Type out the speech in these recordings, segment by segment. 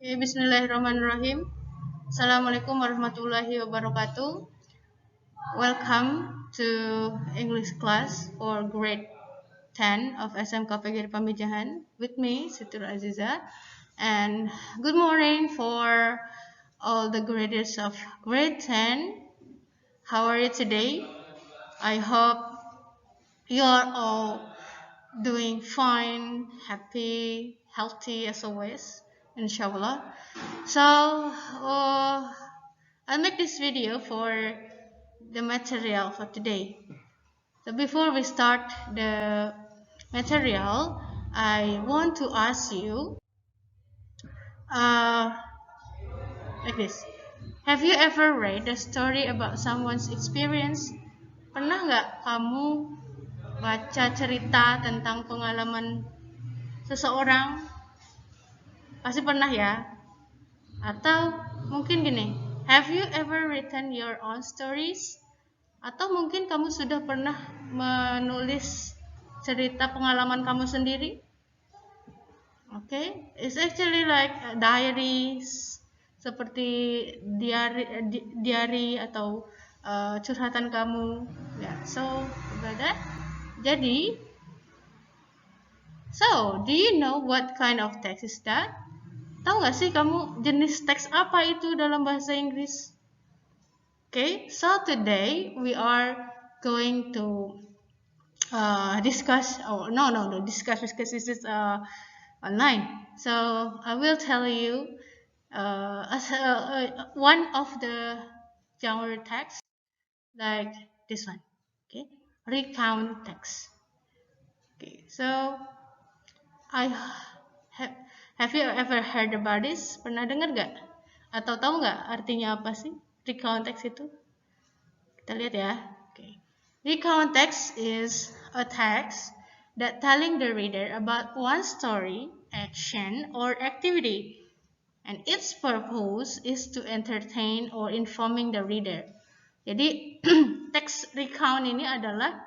Bismillahirrahmanirrahim. Assalamualaikum warahmatullahi wabarakatuh. Welcome to English class for grade 10 of SMK PGRI Pamijahan with me, Siti Aziza. And good morning for all the graders of grade 10. How are you today? I hope you are all doing fine, happy, healthy as always, inshallah. So, I'll make this video for the material for today. So before we start the material, I want to ask you, like this. Have you ever read a story about someone's experience? Pernah nggak kamu baca cerita tentang pengalaman seseorang? Pasti pernah ya. Atau mungkin gini, have you ever written your own stories? Atau mungkin kamu sudah pernah menulis cerita pengalaman kamu sendiri? Okay, it's actually like diaries, seperti diary atau curhatan kamu. Yeah, so about that. Jadi, so do you know what kind of text is that? Tahu nggak sih kamu jenis teks apa itu dalam bahasa Inggris? Okay, so today we are going to discuss. Oh no, discuss because this is online. So I will tell you one of the genre text like this one. Okay, recount text. Okay, so I have you ever heard about this? Pernah dengar nggak? Atau tahu nggak artinya apa sih recount text itu? Kita lihat ya. Okay. Recount text is a text that telling the reader about one story, action, or activity, and its purpose is to entertain or informing the reader. Jadi teks recount ini adalah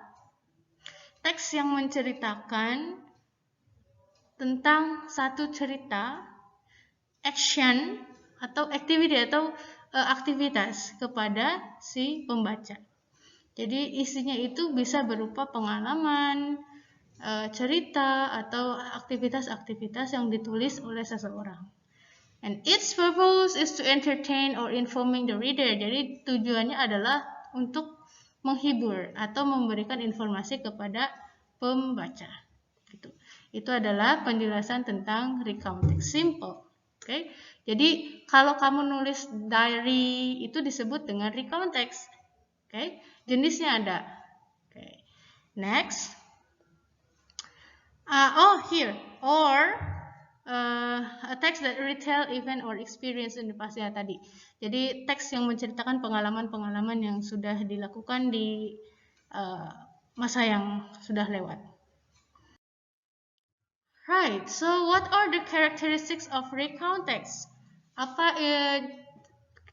teks yang menceritakan tentang satu cerita, action atau activity atau aktivitas kepada si pembaca. Jadi isinya itu bisa berupa pengalaman, cerita atau aktivitas-aktivitas yang ditulis oleh seseorang. And its purpose is to entertain or informing the reader. Jadi tujuannya adalah untuk menghibur atau memberikan informasi kepada pembaca. Gitu. Itu adalah penjelasan tentang recount text. Simple. Okay? Jadi kalau kamu nulis diary itu disebut dengan recount text. Okay? Jenisnya ada. Okay. Next. Here. Or a text that retell event or experience in the past ya tadi. Jadi teks yang menceritakan pengalaman-pengalaman yang sudah dilakukan di masa yang sudah lewat. Right. So what are the characteristics of recount text? Apa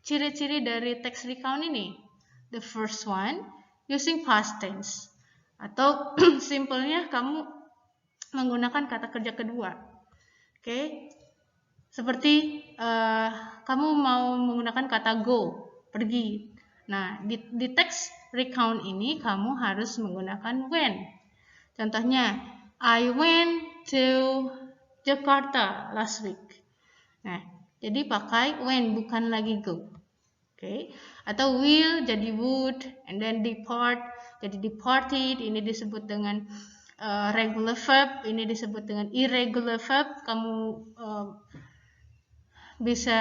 ciri-ciri dari teks recount ini? The first one, using past tense. Atau simpelnya kamu menggunakan kata kerja kedua. Okay? Seperti kamu mau menggunakan kata go, pergi. Nah, di teks recount ini kamu harus menggunakan when. Contohnya, I went to Jakarta last week. Nah, jadi pakai when, bukan lagi go. Okay? Atau will jadi would, and then depart jadi departed. Ini disebut dengan regular verb, ini disebut dengan irregular verb. Kamu bisa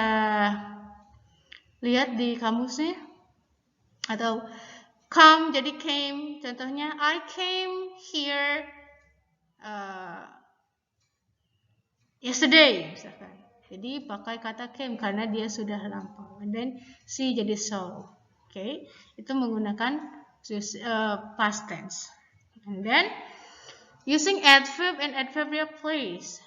lihat di kamusnya. Atau come jadi came. Contohnya I came here yesterday misalkan. Jadi pakai kata came karena dia sudah lampau. And then see jadi saw. Okay? Itu menggunakan past tense. And then using adverb and adverbial phrase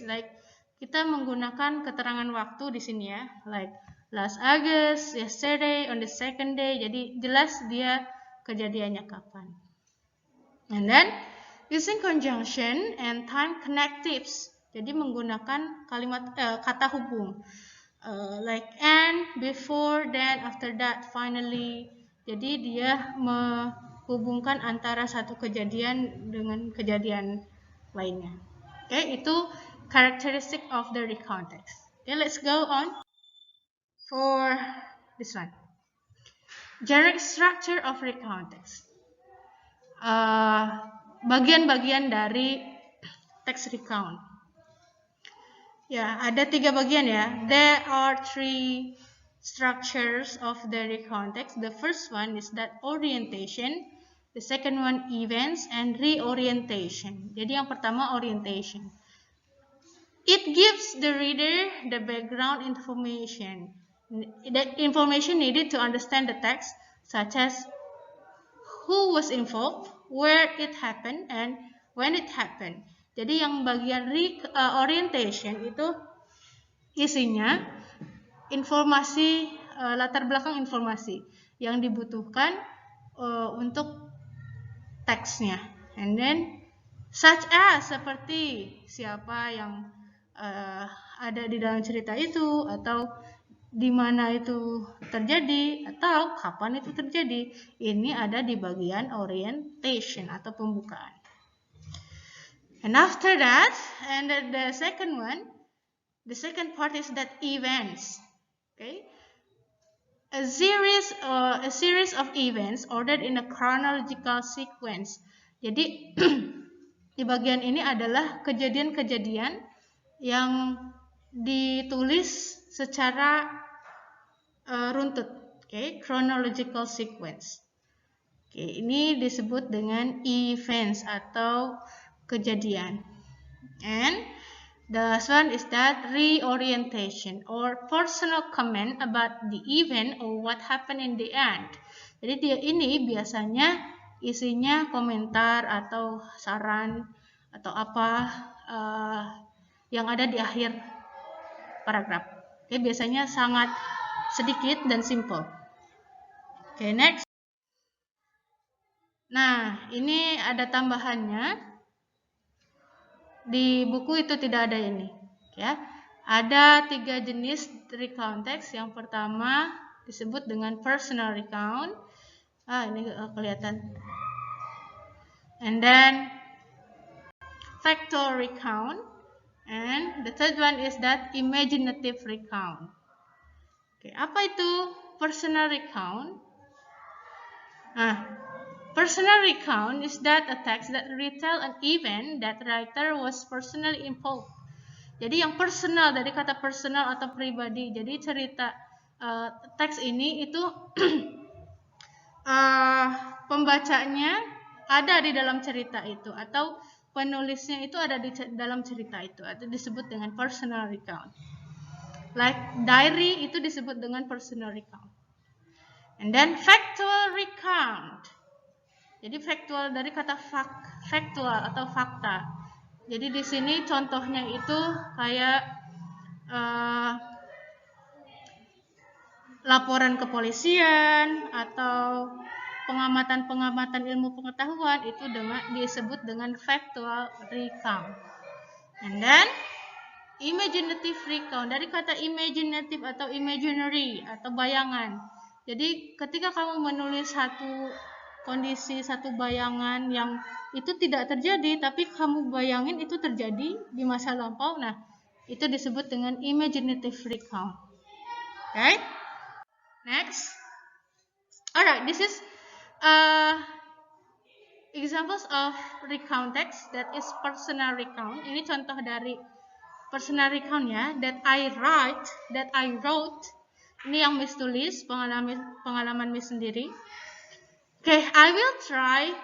like kita menggunakan keterangan waktu di sini ya, like last August, yesterday, on the second day. Jadi jelas dia kejadiannya kapan. And then using conjunction and time connectives. Jadi menggunakan kalimat kata hubung. Like and, before, then, after that, finally. Jadi dia menghubungkan antara satu kejadian dengan kejadian lainnya. Itu characteristic of the recount text. Let's go on for this one. Generic structure of recount text. Bagian-bagian dari teks recount. Ya, ada 3 bagian ya. There are 3 structures of the recount text. The first one is that orientation, the second one events, and reorientation. Jadi yang pertama orientation. It gives the reader the background information, the information needed to understand the text, such as who was involved, where it happened, and when it happened. Jadi yang bagian orientation itu isinya informasi, latar belakang informasi yang dibutuhkan untuk teksnya. And then such as, seperti siapa yang ada di dalam cerita itu, atau di mana itu terjadi, atau kapan itu terjadi. Ini ada di bagian orientation atau pembukaan. And after that, and the second part is that events. A series of events ordered in a chronological sequence. Jadi di bagian ini adalah kejadian-kejadian yang ditulis secara runtut, chronological sequence. Ini disebut dengan events atau kejadian. And the last one is that reorientation or personal comment about the event or what happened in the end. Jadi ini biasanya isinya komentar atau saran atau apa yang ada di akhir paragraf. Biasanya sangat sedikit dan simple. Next. Nah, ini ada tambahannya. Di buku itu tidak ada ini, ya. Ada 3 jenis recount text. Yang pertama disebut dengan personal recount. Ini kelihatan. And then factual recount. And the third one is that imaginative recount. Apa itu personal recount? Personal recount is that a text that retell an event that writer was personally involved. Jadi yang personal, dari kata personal atau pribadi. Jadi cerita teks ini itu pembacanya ada di dalam cerita itu, atau penulisnya itu ada di dalam cerita itu, atau disebut dengan personal recount. Like diary itu disebut dengan personal recount. And then factual recount. Jadi factual dari kata factual atau fakta. Jadi di sini contohnya itu kayak laporan kepolisian atau pengamatan ilmu pengetahuan, itu disebut dengan factual recount. And then imaginative recount, dari kata imaginative atau imaginary atau bayangan. Jadi ketika kamu menulis satu kondisi, satu bayangan yang itu tidak terjadi, tapi kamu bayangin itu terjadi di masa lampau, nah itu disebut dengan imaginative recount. Next. Alright, this is examples of recount text that is personal recount. Ini contoh dari personal recount ya. That I wrote. Ini yang Miss tulis, pengalaman Miss sendiri. I will try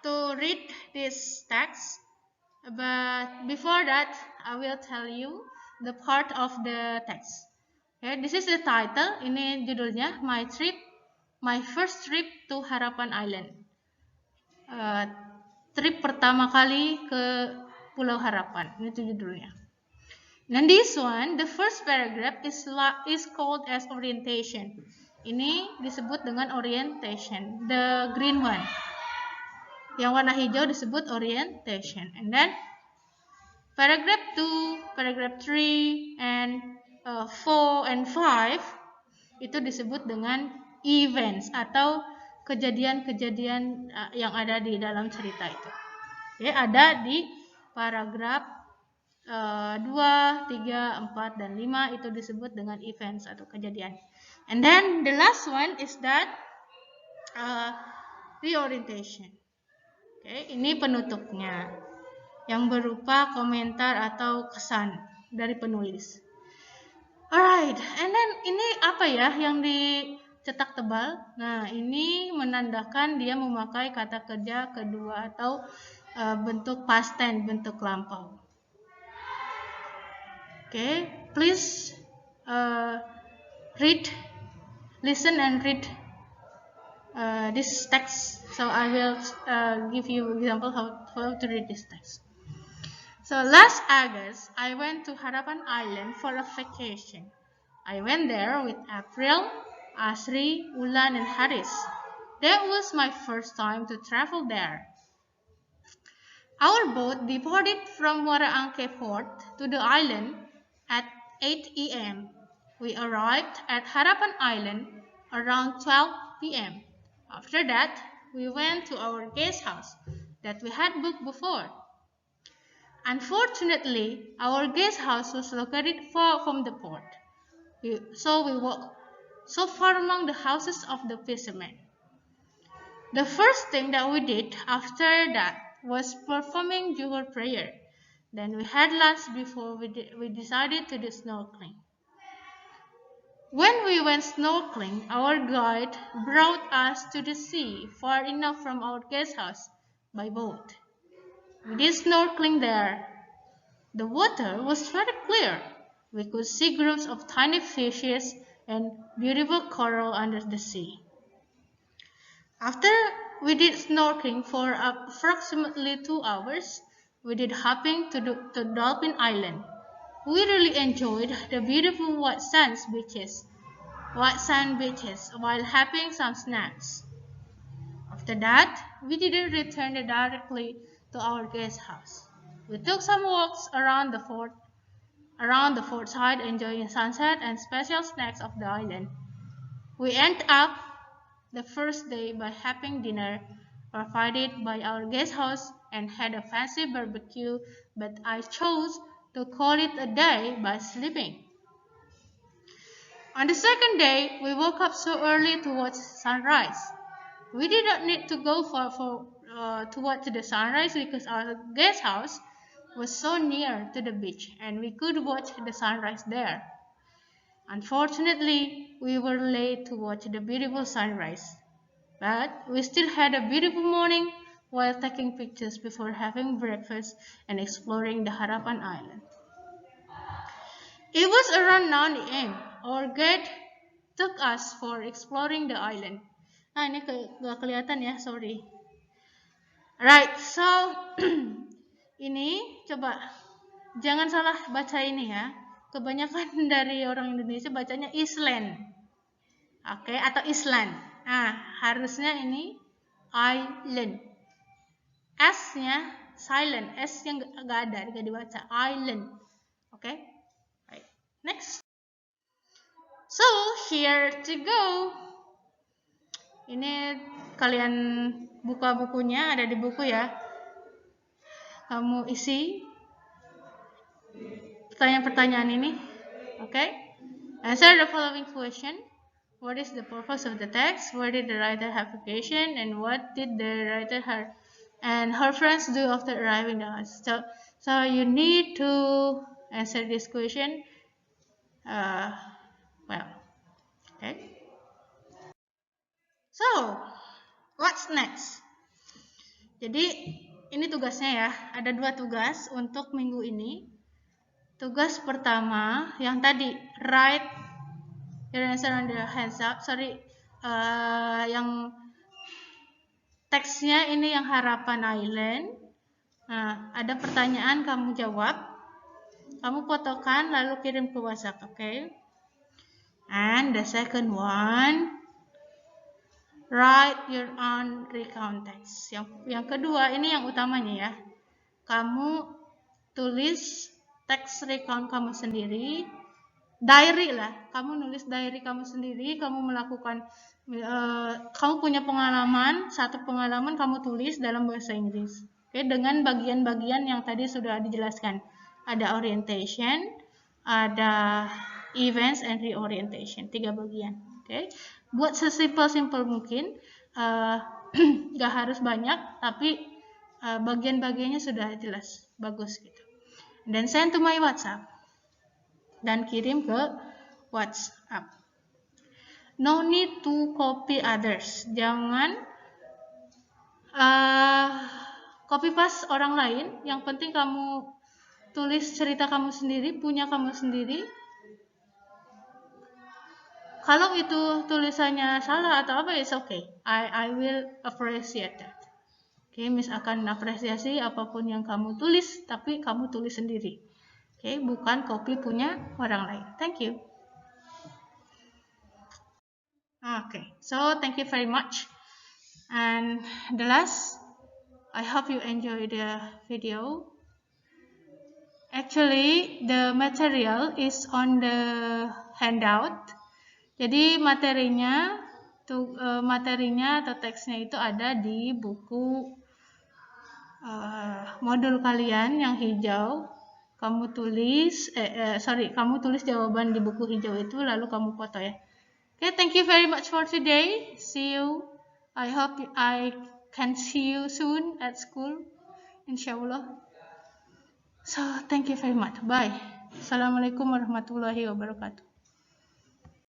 to read this text, but before that, I will tell you the part of the text. This is the title. Ini judulnya, My First Trip to Harapan Island. Trip pertama kali ke Pulau Harapan. Ini judulnya. And this one, the first paragraph is called as orientation. Ini disebut dengan orientation. The green one. Yang warna hijau disebut orientation. And then Paragraph 2, paragraph 3, and 4 and 5 itu disebut dengan events atau kejadian-kejadian yang ada di dalam cerita itu. Oke, ada di paragraf 2, 3, 4, dan 5 itu disebut dengan events atau kejadian. And then the last one is that reorientation. Oke, ini penutupnya yang berupa komentar atau kesan dari penulis. Alright, and then ini apa ya yang dicetak tebal? Nah, ini menandakan dia memakai kata kerja kedua atau bentuk past tense, bentuk lampau. Okay, please listen and read this text. So I will give you example how to read this text. So last August, I went to Harapan Island for a vacation. I went there with April, Asri, Ulan, and Haris. That was my first time to travel there. Our boat departed from Muara Angke Port to the island at 8 a.m. We arrived at Harapan Island around 12 p.m. After that, we went to our guest house that we had booked before. Unfortunately, our guest house was located far from the port, so we walked so far among the houses of the fishermen. The first thing that we did after that was performing Zuhur prayer. Then we had lunch before we decided to do snorkeling. When we went snorkeling, our guide brought us to the sea far enough from our guest house by boat. We did snorkeling there. The water was very clear. We could see groups of tiny fishes and beautiful coral under the sea. After we did snorkeling for approximately 2 hours, we did hopping to Dolphin Island. We really enjoyed the beautiful white sand beaches while having some snacks. After that, we didn't return directly to our guest house. We took some walks around the fort side, enjoying sunset and special snacks of the island. We ended up the first day by having dinner provided by our guest house and had a fancy barbecue, but I chose to call it a day by sleeping. On the second day, we woke up so early to watch sunrise. We did not need to go far to watch the sunrise because our guest house was so near to the beach and we could watch the sunrise there. Unfortunately, we were late to watch the beautiful sunrise, but we still had a beautiful morning while taking pictures before having breakfast and exploring the Harapan Island. It was around 9 a.m. Our guide took us for exploring the island. Nah, ini gak kelihatan ya, sorry. Right, so ini coba jangan salah baca ini ya. Kebanyakan dari orang Indonesia bacanya Island. Oke, atau Island. Nah, harusnya ini island. S-nya silent, S-nya nggak ada, nggak dibaca. Island. Oke, right. Next. So, here to go. Ini kalian buka bukunya, ada di buku ya. Kamu isi pertanyaan-pertanyaan ini. Okay? Answer the following question. What is the purpose of the text? Where did the writer have vacation? And what did the writer and her friends do after arriving at the house? So you need to answer this question. Okay. So, what's next? Jadi, ini tugasnya ya. Ada 2 tugas untuk minggu ini. Tugas pertama, yang tadi, write your answer on the hands up. Yang teksnya ini yang Harapan Island. Nah, ada pertanyaan kamu jawab. Kamu fotokan lalu kirim ke WhatsApp, okay? And the second one, write your own recount text. Yang kedua, ini yang utamanya ya. Kamu tulis teks recount kamu sendiri, diary lah, kamu nulis diary kamu sendiri, kamu melakukan, kamu punya pengalaman, satu pengalaman kamu tulis dalam bahasa Inggris. Oke, dengan bagian-bagian yang tadi sudah dijelaskan. Ada orientation, ada events and reorientation, 3 bagian. Oke, buat sesimpel-simpel mungkin, gak harus banyak, tapi bagian-bagiannya sudah jelas, bagus gitu. Dan send to my WhatsApp. Dan kirim ke WhatsApp. No need to copy others. Jangan copy paste orang lain. Yang penting kamu tulis cerita kamu sendiri, punya kamu sendiri. Kalau itu tulisannya salah atau apa, it's okay. I will appreciate that. Oke, Miss akan apresiasi apapun yang kamu tulis, tapi kamu tulis sendiri. Oke, bukan copy punya orang lain. Thank you. Okay, so thank you very much. And the last, I hope you enjoy the video. Actually, the material is on the handout. Jadi materinya atau teksnya itu ada di buku modul kalian yang hijau. Kamu tulis jawaban di buku hijau itu, lalu kamu foto ya. Okay, thank you very much for today. See you. I hope I can see you soon at school, inshallah. So, thank you very much. Bye. Assalamualaikum warahmatullahi wabarakatuh.